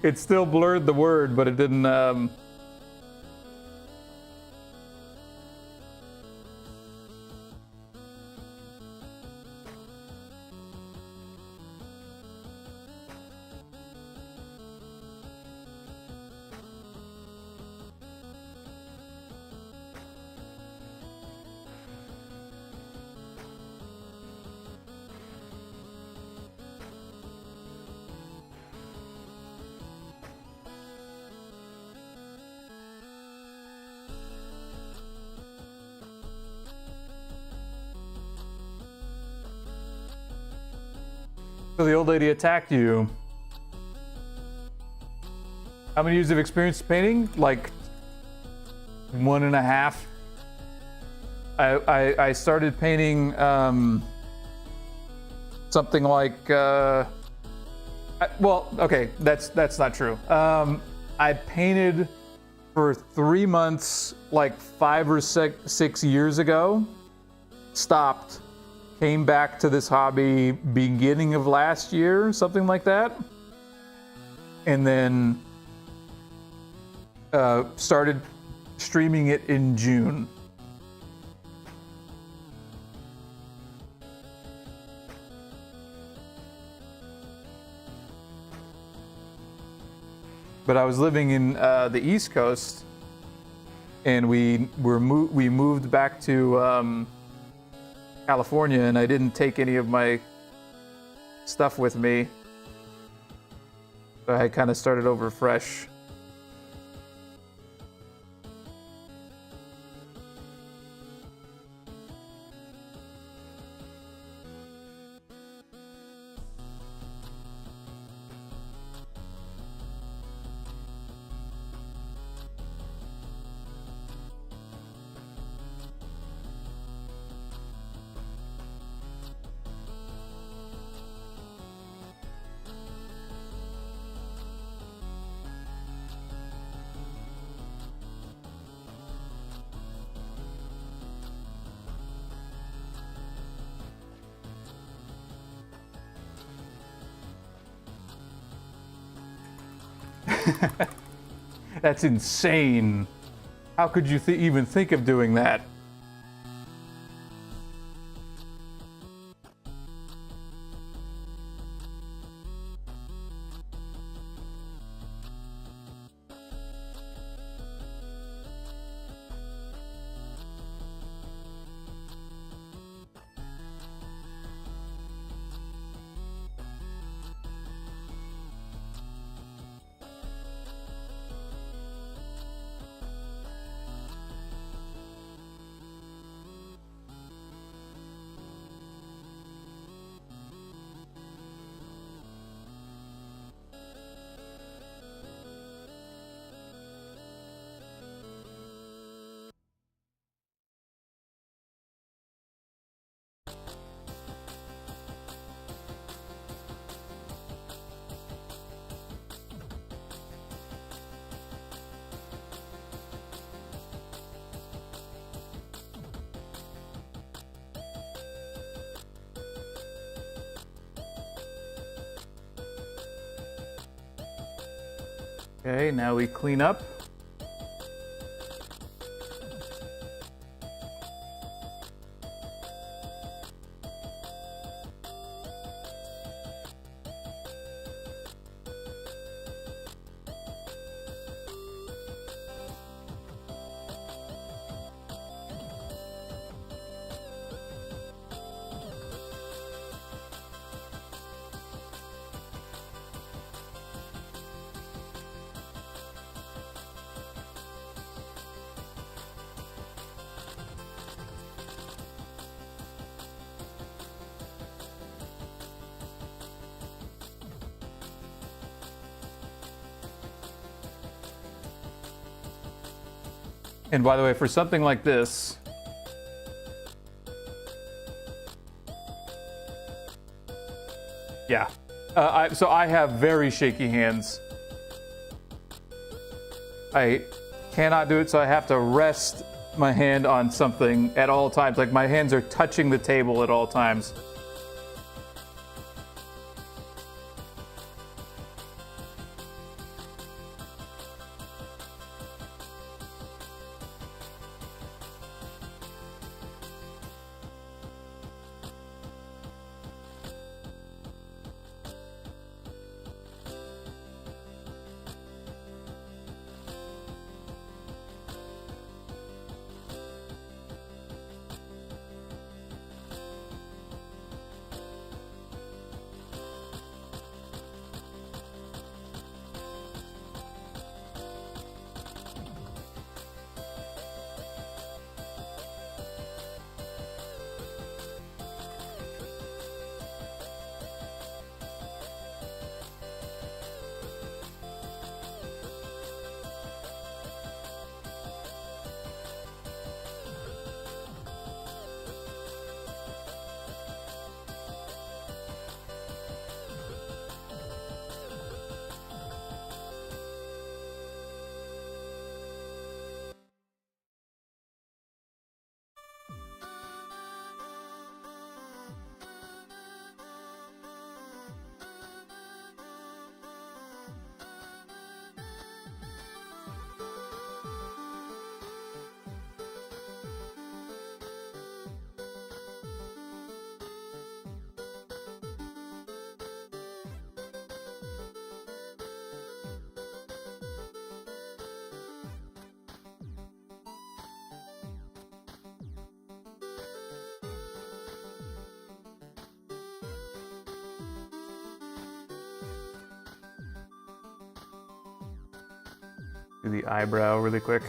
It still blurred the word, but it didn't. So the old lady attacked you. How many years of experience painting? Like 1.5. I started painting something like well, okay, that's not true. I painted for 3 months like 5 or 6 years ago. Stopped. Came back to this hobby beginning of last year, something like that. And then started streaming it in June. But I was living in the East Coast, and we moved back to California and I didn't take any of my stuff with me. So I kind of started over fresh. That's insane. How could you even think of doing that? Okay, now we clean up. And by the way, for something like this, yeah. So I have very shaky hands. I cannot do it, so I have to rest my hand on something at all times. Like my hands are touching the table at all times. Do the eyebrow really quick.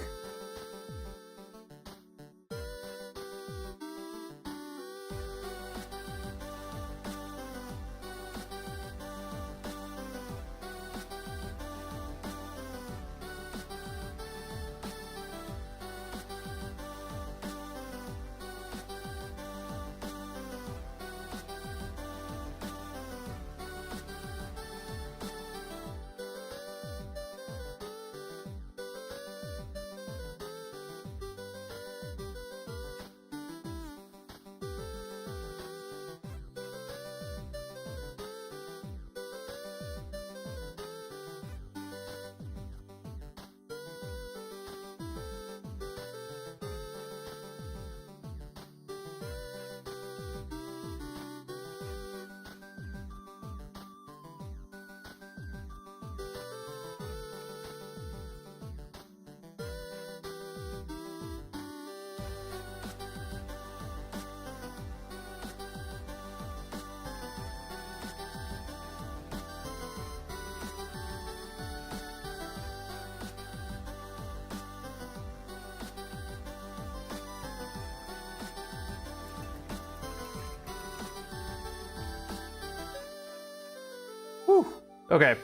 Whew. Okay,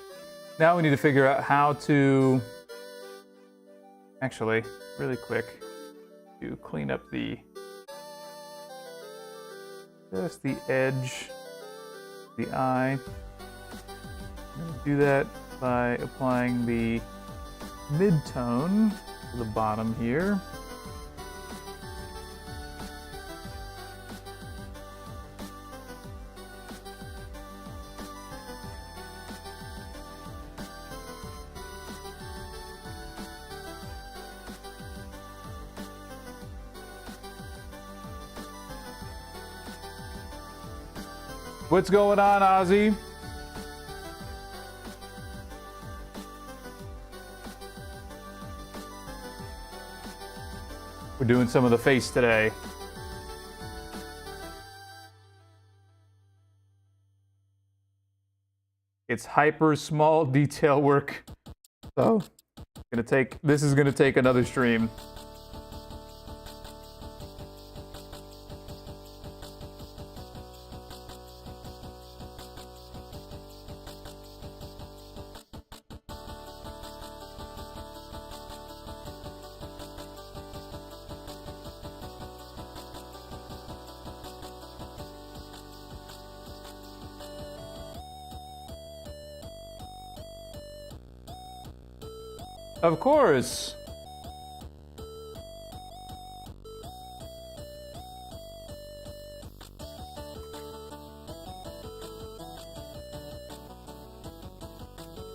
now we need to figure out how to, actually, really quick, to clean up just the edge, the eye. I'm going to do that by applying the mid-tone to the bottom here. What's going on, Ozzy? We're doing some of the face today. It's hyper small detail work. So, this is gonna take another stream. Of course.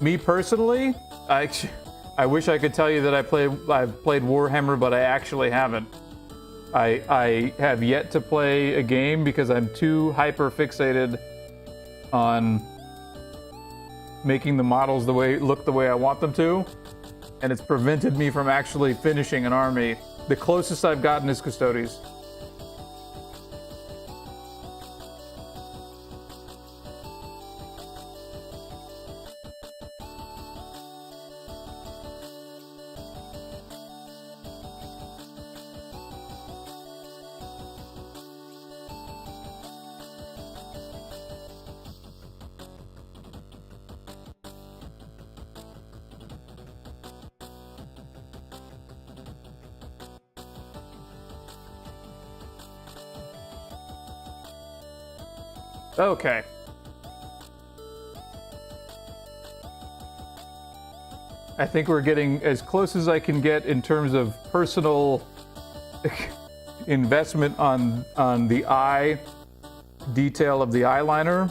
Me personally, I wish I could tell you that I've played Warhammer, but I actually haven't. I have yet to play a game because I'm too hyper fixated on making the models look the way I want them to. And it's prevented me from actually finishing an army. The closest I've gotten is Custodes. Okay. I think we're getting as close as I can get in terms of personal investment on the eye detail of the eyeliner.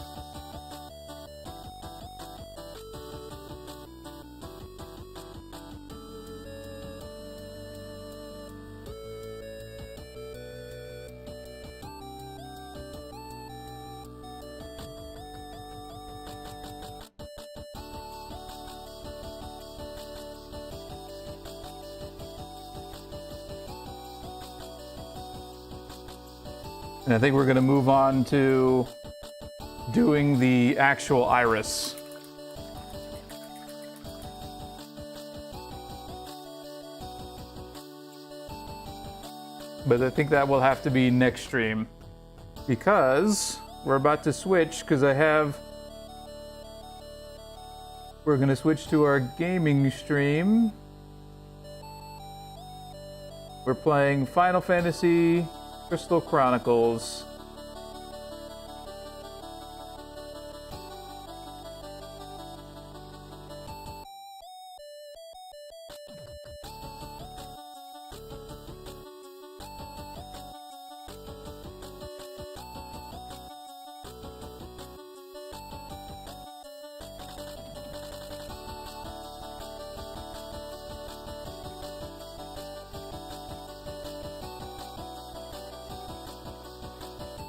And I think we're going to move on to doing the actual iris. but I think that will have to be next stream because we're about to switch because we're going to switch to our gaming stream. We're playing Final Fantasy Crystal Chronicles.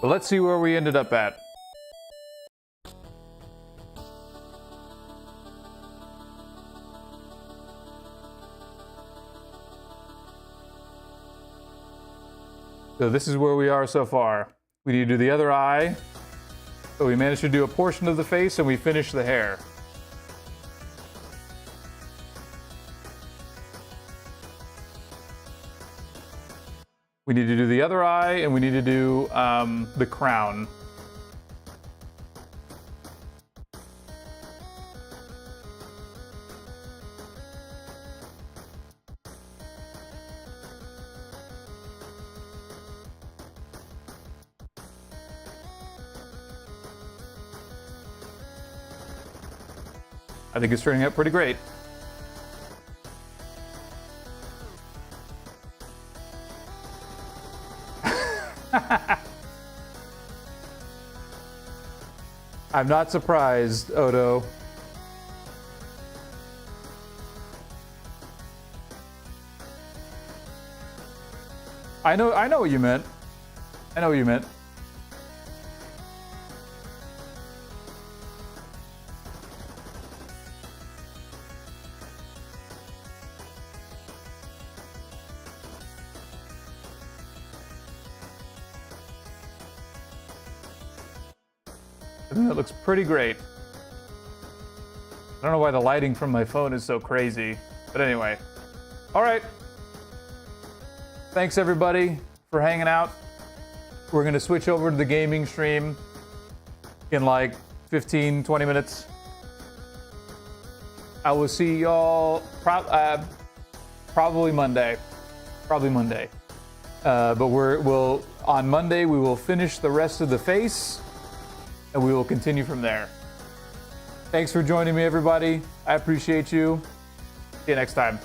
But let's see where we ended up at. So this is where we are so far. We need to do the other eye. So we managed to do a portion of the face and we finished the hair. We need to do the other eye, and we need to do the crown. I think it's turning out pretty great. I'm not surprised, Odo. I know what you meant. I know what you meant. I think that looks pretty great. I don't know why the lighting from my phone is so crazy, but anyway. All right. Thanks everybody for hanging out. We're going to switch over to the gaming stream in like 15, 20 minutes. I will see y'all probably Monday. Probably Monday. But on Monday we will finish the rest of the face. And we will continue from there. Thanks for joining me, everybody. I appreciate you. See you next time.